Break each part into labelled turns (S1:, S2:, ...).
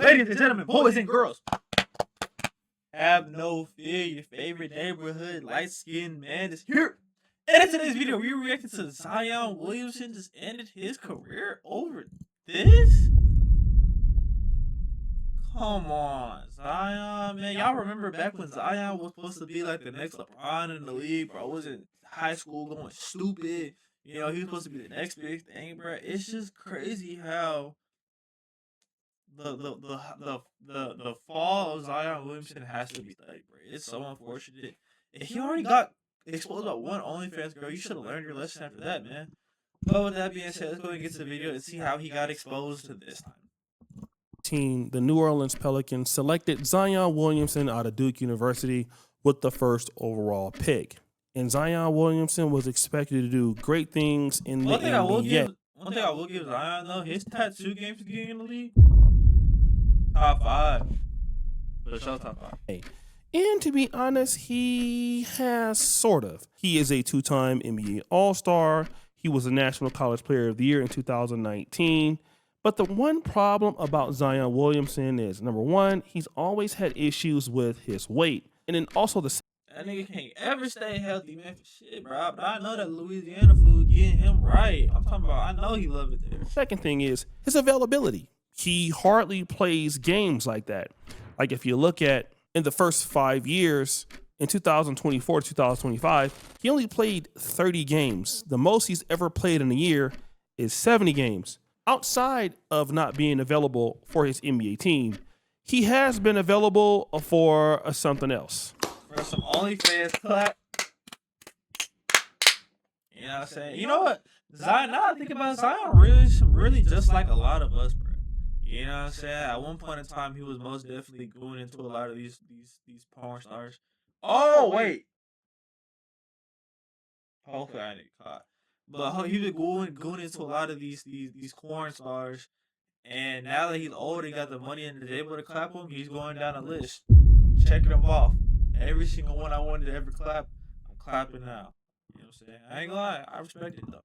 S1: ladies and gentlemen, boys and girls, have no fear. Your favorite neighborhood light-skinned man is here. And in today's video, we reacted to Zion Williamson just ended his career over this. Come on, Zion, man. Y'all remember back when Zion was supposed to be like the next LeBron in the league, bro? Was in high school going stupid. You know, he was supposed to be the next big thing, bro. It's just crazy how the fall of Zion Williamson has to be studied, bro. It's so unfortunate. If he already got exposed by one OnlyFans girl, you should have learned your lesson after that, man. But with that being said, let's go and get to the video and see how he got exposed to this time.
S2: The New Orleans Pelicans selected Zion Williamson out of Duke University with the first overall pick. And Zion Williamson was expected to do great things in the NBA.
S1: One thing I will give Zion, though, his tattoo game to get in the league, top 5. For sure, top 5.
S2: And to be honest, he has sort of. He is a two-time NBA All-Star. He was a National College Player of the Year in 2019. But the one problem about Zion Williamson is, number one, he's always had issues with his weight. And then also
S1: that nigga can't ever stay healthy, man, for shit, bro. But I know that Louisiana food getting him right. I'm talking about, I know he love it there.
S2: Second thing is his availability. He hardly plays games like that. Like if you look at in the first 5 years, in 2024 to 2025, he only played 30 games. The most he's ever played in a year is 70 games. Outside of not being available for his NBA team, he has been available for something else.
S1: For some OnlyFans clap. You know what I'm saying? You know what? Zion, now I think about Zion, really just like a lot of us, bro. You know what I'm saying? At one point in time, he was most definitely going into a lot of these porn stars. Oh, wait. Hopefully I didn't get caught. But he was going into a lot of these porn stars, and now that he's older, he got the money and is able to clap them. He's going down a list, checking them off. Every single one I wanted to ever clap, I'm clapping now. You know what I'm saying? I ain't gonna lie, I respect it though.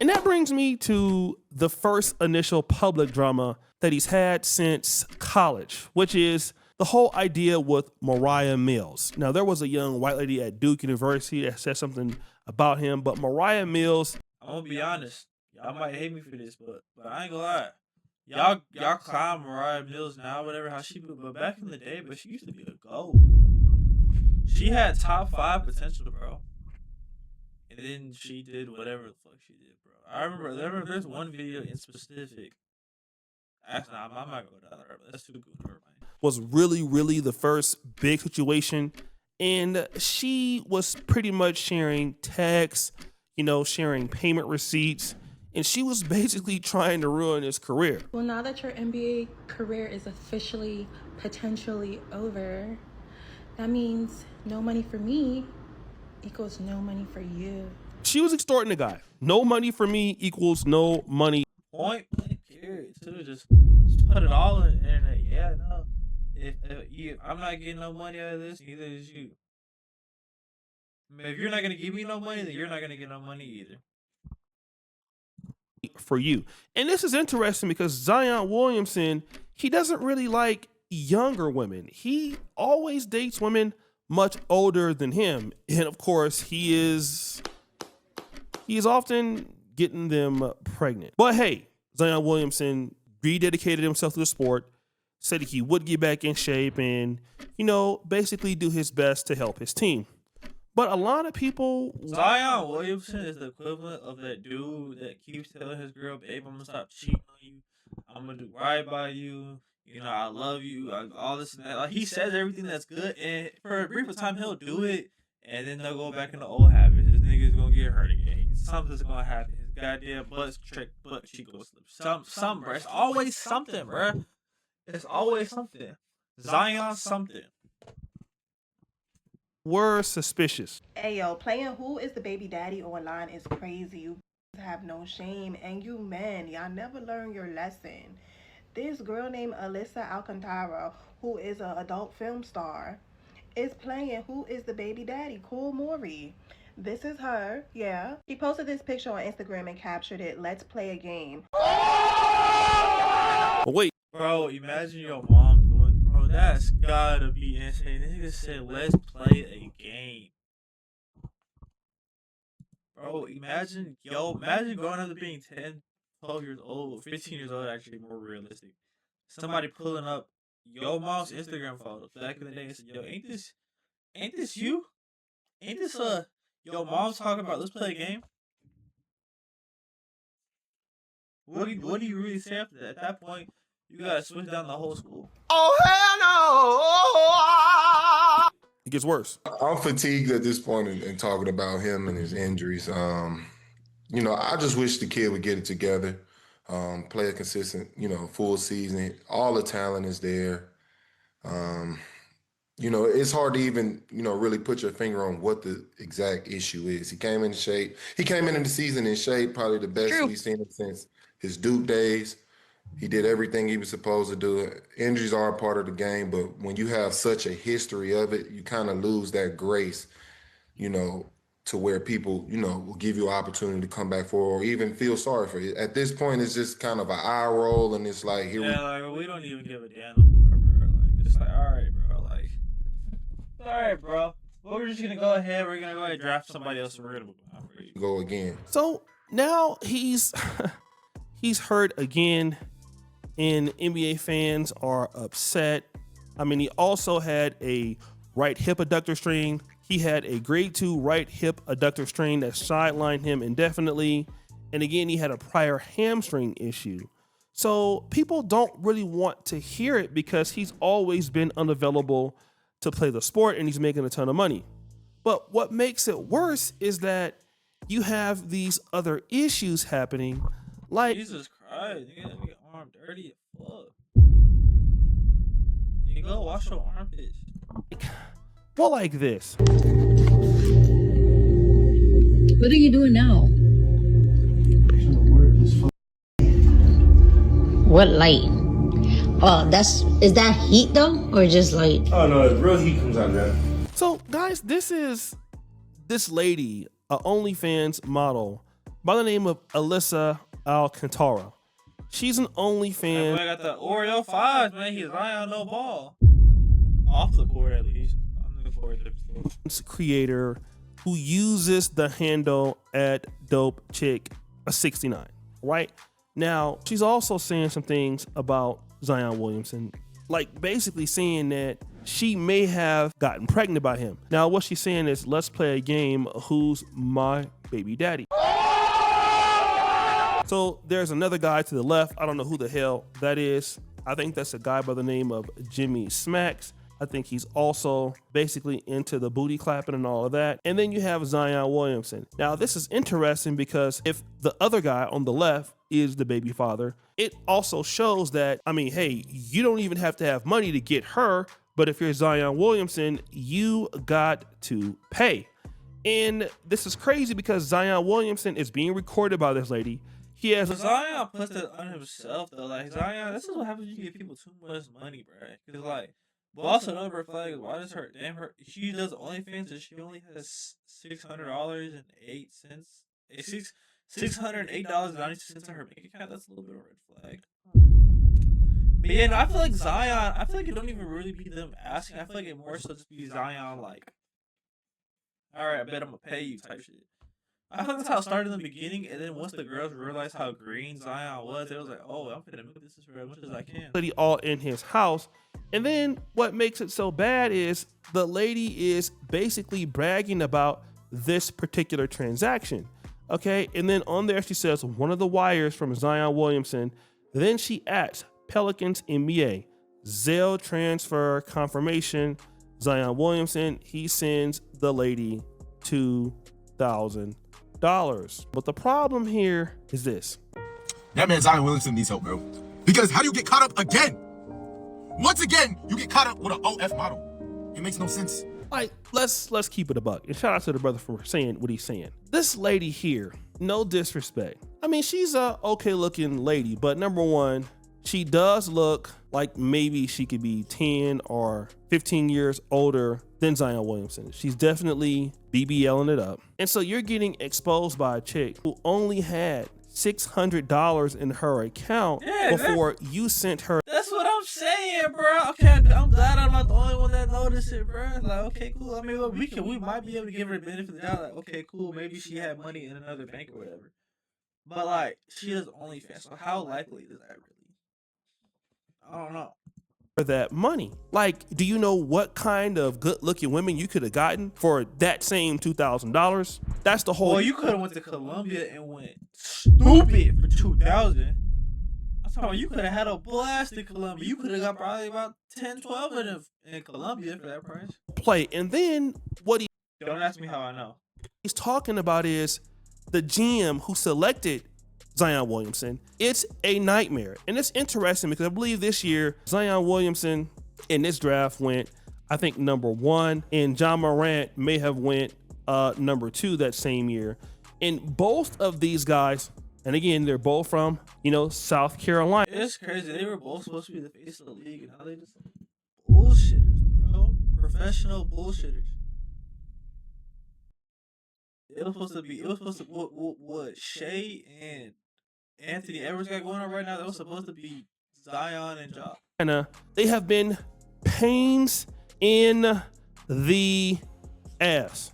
S2: And that brings me to the first initial public drama that he's had since college, which is the whole idea with Mariah Mills. Now, there was a young white lady at Duke University that said something about him, but Mariah Mills,
S1: I'm gonna be honest, y'all might hate me for this, but I ain't gonna lie. Y'all clown Mariah Mills now, whatever, how she, but back in the day, but she used to be a GOAT. She had top 5 potential, bro. And then she did whatever the fuck she did, bro. I remember there's one video in specific. Actually, I'm not gonna go down there, but that's too good. Never mind.
S2: Was really the first big situation. And she was pretty much sharing texts, you know, sharing payment receipts. And she was basically trying to ruin his career.
S3: Well, now that your NBA career is officially, potentially over, that means no money for me equals no money for you.
S2: She was extorting the guy. No money for me equals no money.
S1: Point blank period. So just put it all in the internet. Yeah, no. If I'm not getting no money out of this, neither is you. I mean, if you're not gonna give me no money, then you're not gonna get no money either.
S2: For you. And this is interesting because Zion Williamson, he doesn't really like younger women. He always dates women much older than him. And of course, he is often getting them pregnant. But hey, Zion Williamson rededicated himself to the sport, said he would get back in shape and, you know, basically do his best to help his team. But a lot of people...
S1: Zion Williamson is the equivalent of that dude that keeps telling his girl, babe, I'm going to stop cheating on you. I'm going to do right by you. You know, I love you. All this and that. Like, he says everything that's good, and for a brief time, he'll do it, and then they'll go back into old habits. His nigga's going to get hurt again. Something's going to happen. His goddamn butt cheek goes slip. Something, bro. It's always something, bro. It's always something. Zion something.
S2: Were suspicious.
S4: Hey yo, playing who is the baby daddy online is crazy. You have no shame, and you men, y'all never learn your lesson. This girl named Alyssa Alcantara, who is an adult film star, is playing who is the baby daddy, Cool Maury. This is her, yeah. She posted this picture on Instagram and captured it, let's play a game.
S2: Wait,
S1: Bro, imagine your mom doing, bro, that's gotta be insane. This nigga said, let's play a game. Bro, imagine growing up to being 10, 12 years old, 15 years old, actually more realistic. Somebody pulling up your mom's Instagram photos back in the day and said, yo, ain't this you? Ain't this, your mom's talking about, let's play a game? What do you really say after that? At that point, you gotta switch down the whole school.
S2: Oh, hell no! It gets worse.
S5: I'm fatigued at this point in talking about him and his injuries. I just wish the kid would get it together, play a consistent, full season. All the talent is there. It's hard to even, really put your finger on what the exact issue is. He came in shape. He came into the season in shape, probably the best we've seen him since his Duke days. He did everything he was supposed to do. Injuries are a part of the game, but when you have such a history of it, you kind of lose that grace, to where people, will give you an opportunity to come back for or even feel sorry for you. At this point, it's just kind of an eye roll, and it's like,
S1: we don't even give a damn anymore, bro. Like, it's like, all right, bro. Like, all right, bro. Well, we're just gonna go ahead. We're gonna go ahead and draft somebody else, and we're gonna
S5: go again.
S2: So now he's hurt again, and NBA fans are upset. I mean, he also had a right hip adductor strain. He had a grade 2 right hip adductor strain that sidelined him indefinitely. And again, he had a prior hamstring issue. So people don't really want to hear it because he's always been unavailable to play the sport and he's making a ton of money. But what makes it worse is that you have these other issues happening, like
S1: Jesus Christ, nigga, get arm dirty as fuck. Nigga, go wash your armpits.
S2: Well, like this.
S6: What are you doing now? What light? Oh, is that heat though, or just light?
S7: Oh no, the real heat comes out there.
S2: So, guys, this is this lady, a OnlyFans model by the name of Alyssa Alcantara. She's an OnlyFans.
S1: I got the Oreo 5, man. He's lying on no ball. Off the court, at least. On the court,
S2: creator who uses the handle at DopeChick69, right? Now, she's also saying some things about Zion Williamson, like basically saying that she may have gotten pregnant by him. Now, what she's saying is, let's play a game, who's my baby daddy? So there's another guy to the left. I don't know who the hell that is. I think that's a guy by the name of Jimmy Smacks. I think he's also basically into the booty clapping and all of that. And then you have Zion Williamson. Now, this is interesting because if the other guy on the left is the baby father, it also shows that, I mean, hey, you don't even have to have money to get her, but if you're Zion Williamson, you got to pay. And this is crazy because Zion Williamson is being recorded by this lady. He has
S1: Zion puts it on himself though. Like, Zion, this is what happens when you give people too much money, bro. Because like, but also another flag is, why does her she does OnlyFans and she only has $600.08. $608.92 in her bank account. That's a little bit of a red flag. But yeah, no, I feel like Zion, I feel like it don't even really be them asking. I feel like it more so just be Zion like, alright, I bet I'm gonna pay you type shit. I feel like that's how it started in the beginning, and then once the girls realized how green Zion was, it was like, oh, I'm gonna milk this for as much as I can.
S2: All in his house. And then what makes it so bad is the lady is basically bragging about this particular transaction. Okay, and then on there she says one of the wires from Zion Williamson. Then she adds Pelicans NBA, Zelle transfer confirmation. Zion Williamson, he sends the lady $2,000. But the problem here is this.
S8: That man Zion Williamson needs help, bro. Because how do you get caught up again? Once again, you get caught up with an OF model. It makes no sense.
S2: Like, let's keep it a buck. And shout out to the brother for saying what he's saying. This lady here, no disrespect. I mean, she's a okay looking lady, but number one, she does look like maybe she could be 10 or 15 years older than Zion Williamson. She's definitely BBLing it up. And so you're getting exposed by a chick who only had $600 in her account before you sent her.
S1: That's what I'm saying, bro. Okay, I'm glad I'm not the only one that noticed it, bro. Like, okay, cool. I mean, we might be able to give her the benefit of the doubt. Like, okay, cool. Maybe she had money in another bank or whatever. But like, she does OnlyFans. So how likely is that really? I don't know.
S2: That money. Like, do you know what kind of good looking women you could have gotten for that same $2,000? That's the whole.
S1: Well, you could have went to Colombia and went stupid for 2,000. I'm talking about you could have had a blast in Colombia. You could have got probably about 10, 12 of them in Colombia for that price.
S2: Play. And then what
S1: Don't ask me how I know.
S2: he's talking about is the GM who selected Zion Williamson. It's a nightmare. And it's interesting because I believe this year Zion Williamson in this draft went, I think, number 1, and John Morant may have went number 2 that same year. And both of these guys, and again, they're both from, South Carolina.
S1: It's crazy. They were both supposed to be the face of the league, and now they just bullshitters, bro. Professional bullshitters. It was supposed to what Shea and Anthony Edwards got going on right now. That was supposed to be Zion and Ja.
S2: And they have been pains in the ass.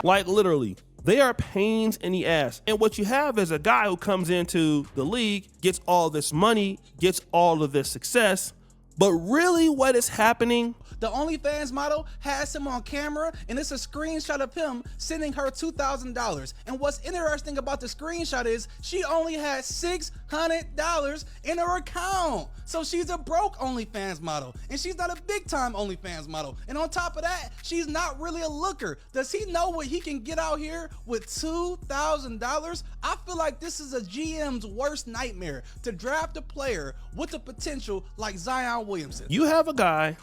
S2: Like, literally, they are pains in the ass. And what you have is a guy who comes into the league, gets all this money, gets all of this success, but really what is happening?
S9: The OnlyFans model has him on camera, and it's a screenshot of him sending her $2,000. And what's interesting about the screenshot is she only had $600 in her account. So she's a broke OnlyFans model, and she's not a big time OnlyFans model. And on top of that, she's not really a looker. Does he know what he can get out here with $2,000? I feel like this is a GM's worst nightmare, to draft a player with the potential like Zion Williamson.
S2: You have a guy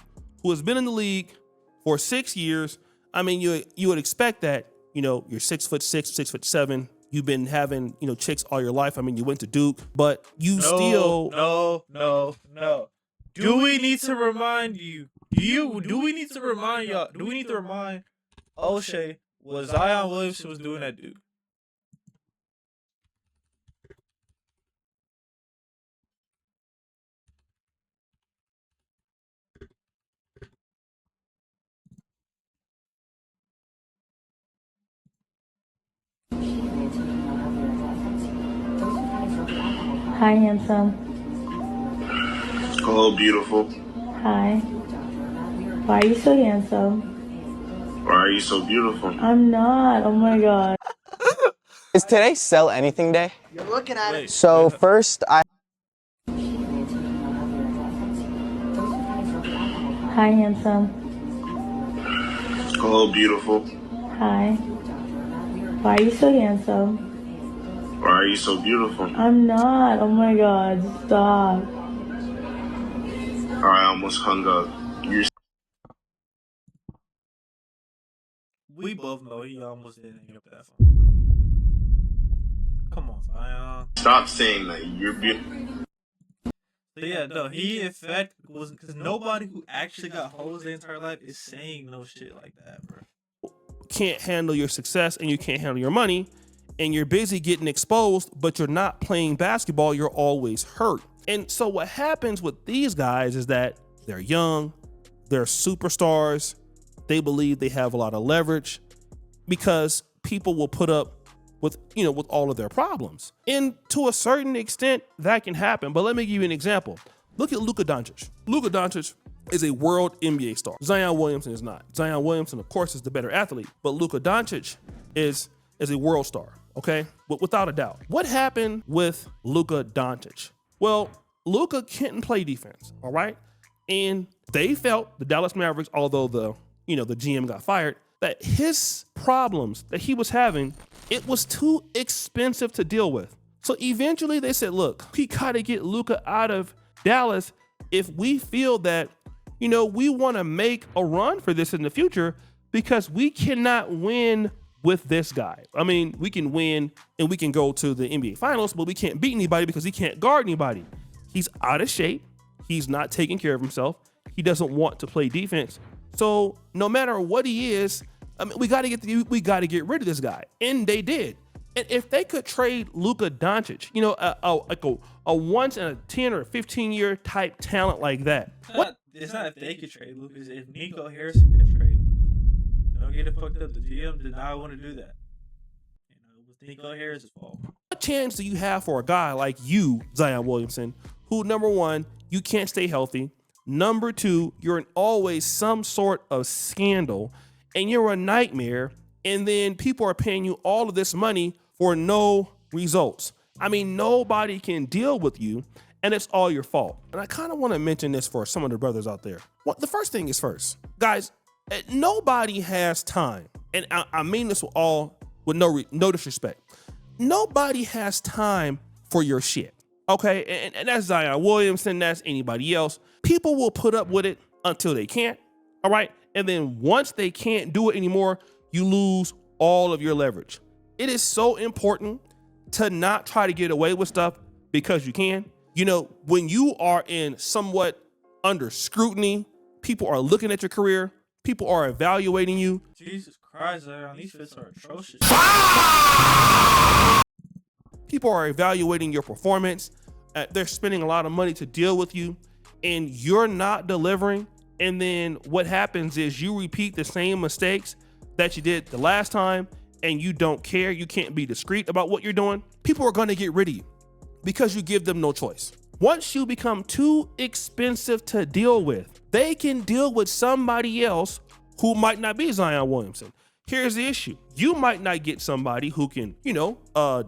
S2: who has been in the league for 6 years. I mean, you would expect that, you're 6'6", 6'7". You've been having, chicks all your life. I mean, you went to Duke, but you still.
S1: No. Do we need to remind you? Do we need to remind y'all? Do we need to remind O'Shea what Zion Williamson was doing at Duke?
S10: Hi, handsome.
S7: Hello, beautiful.
S10: Hi. Why are you so handsome?
S7: Why are you so beautiful?
S10: I'm not. Oh my god.
S11: Is today Sell Anything Day?
S4: You're looking at it.
S11: So first,
S10: Hi, handsome.
S7: Hello, beautiful.
S10: Hi. Why are you so handsome?
S7: Why are you so beautiful?
S10: I'm not. Oh my god. Stop.
S7: I almost hung up.
S1: We both know he almost didn't hang up that phone, bro. Come on, Zion.
S7: Stop saying that. You're beautiful.
S1: So yeah, no, he in fact was, because nobody who actually got hoes their entire life is saying no shit like that, bro.
S2: Can't handle your success and you can't handle your money, and you're busy getting exposed, but you're not playing basketball. You're always hurt. And so what happens with these guys is that they're young, they're superstars, they believe they have a lot of leverage because people will put up with, with all of their problems. And to a certain extent, that can happen. But let me give you an example. Look at Luka Doncic. Luka Doncic is a world NBA star. Zion Williamson is not. Zion Williamson, of course, is the better athlete, but Luka Doncic is a world star, okay? Without a doubt. What happened with Luka Doncic? Well, Luka couldn't play defense, all right? And they felt, the Dallas Mavericks, although the GM got fired, that his problems that he was having, it was too expensive to deal with. So eventually they said, look, we got to get Luka out of Dallas if we feel that, we want to make a run for this in the future, because we cannot win with this guy. I mean, we can win and we can go to the NBA Finals, but we can't beat anybody because he can't guard anybody. He's out of shape. He's not taking care of himself. He doesn't want to play defense. So no matter what he is, I mean, we got to get rid of this guy. And they did. And if they could trade Luka Doncic, a once in a 10 or 15-year type talent like that.
S1: It's not if they could trade Lucas. If Nico Harrison could trade Luka. Don't get it fucked up. The GM did not want to do that. It was Nico Harris's fault.
S2: What chance do you have for a guy like you, Zion Williamson, who, number one, you can't stay healthy. Number two, you're in always some sort of scandal, and you're a nightmare. And then people are paying you all of this money for no results. I mean, nobody can deal with you, and it's all your fault. And I kind of want to mention this for some of the brothers out there. Well, the first thing is first, guys, nobody has time. And I mean this with no disrespect. Nobody has time for your shit. Okay, and that's Zion Williamson, that's anybody else. People will put up with it until they can't, all right? And then once they can't do it anymore, you lose all of your leverage. It is so important to not try to get away with stuff because you can. When you are in somewhat under scrutiny, people are looking at your career, people are evaluating you.
S1: Jesus Christ, Zion, these fits are atrocious.
S2: People are evaluating your performance. They're spending a lot of money to deal with you, and you're not delivering. And then what happens is you repeat the same mistakes that you did the last time, and you don't care. You can't be discreet about what you're doing. People are going to get rid of you because you give them no choice. Once you become too expensive to deal with, they can deal with somebody else who might not be Zion Williamson. Here's the issue. You might not get somebody who can,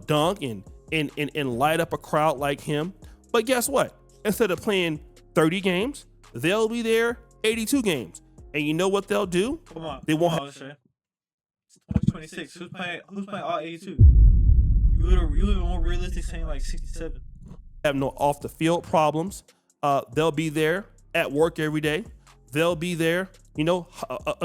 S2: dunk and light up a crowd like him. But guess what? Instead of playing 30 games, they'll be there 82 games. And you know what they'll do?
S1: Come on.
S2: They won't
S1: have. It's 2026. Who's playing all 82? You even more realistic saying like 67.
S2: Have no off the field problems. They'll be there at work every day. They'll be there,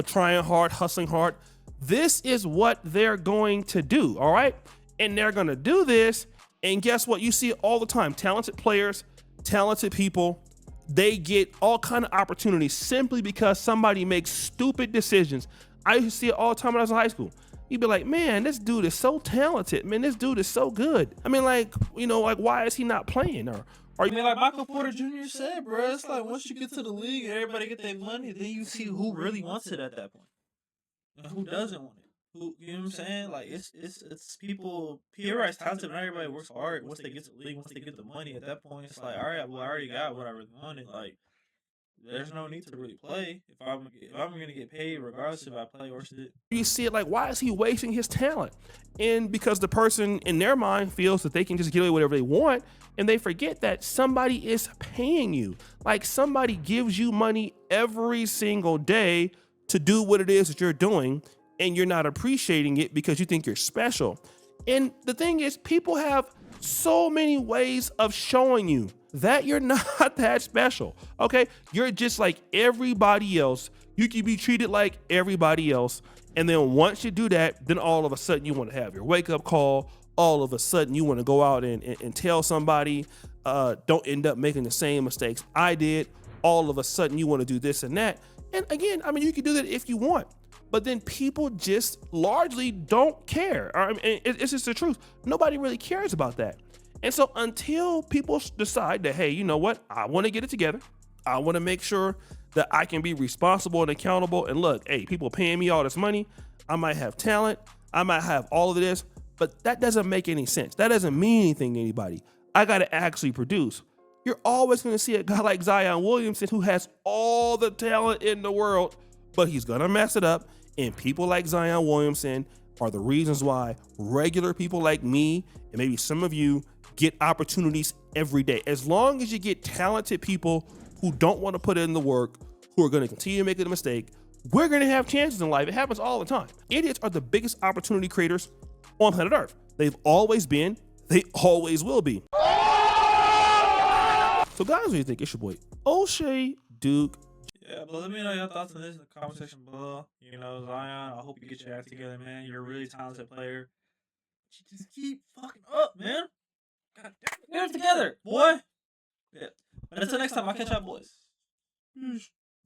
S2: trying hard, hustling hard. This is what they're going to do, all right? And they're going to do this, and guess what? You see it all the time. Talented players, talented people, they get all kind of opportunities simply because somebody makes stupid decisions. I used to see it all the time when I was in high school. You'd be like, man, this dude is so talented. Man, this dude is so good. I mean, why is he not playing?
S1: I mean, like Michael Porter Jr. said, bro, it's like once you get to the league and everybody get their money, then you see who really wants it at that point and who doesn't want it. Who, you know what I'm saying? Like it's people. Everybody's talented, but not everybody works hard. Once they get to the league, once they get the money, at that point, it's like, all right, well, I already got what I really wanted. Like, there's no need to really play if I'm gonna get paid regardless if I play or shit.
S2: You see it like, why is he wasting his talent? And because the person in their mind feels that they can just get away with whatever they want, and they forget that somebody is paying you. Like, somebody gives you money every single day to do what it is that you're doing, and you're not appreciating it because you think you're special. And the thing is, people have so many ways of showing you that you're not that special, okay? You're just like everybody else. You can be treated like everybody else. And then once you do that, then all of a sudden you want to have your wake-up call. All of a sudden you want to go out and tell somebody, don't end up making the same mistakes I did. All of a sudden you want to do this and that. And again, I mean, you can do that if you want. But then people just largely don't care. I mean, it's just the truth. Nobody really cares about that. And so until people decide that, hey, you know what? I want to get it together. I want to make sure that I can be responsible and accountable. And look, hey, people paying me all this money. I might have talent. I might have all of this, but that doesn't make any sense. That doesn't mean anything to anybody. I got to actually produce. You're always going to see a guy like Zion Williamson who has all the talent in the world, but he's going to mess it up. And people like Zion Williamson are the reasons why regular people like me and maybe some of you get opportunities every day. As long as you get talented people who don't want to put in the work, who are going to continue making a mistake, we're going to have chances in life. It happens all the time. Idiots are the biggest opportunity creators on planet Earth. They've always been. They always will be. So guys, what do you think? It's your boy O'Shea Duke.
S1: Yeah, but let me know your thoughts on this in the comment section below. Zion, I hope you get your act together, man. You're a really talented player. But you just keep fucking up, man. God damn, get it together, boy. Yeah. But until next time, I'll catch y'all boys. Peace.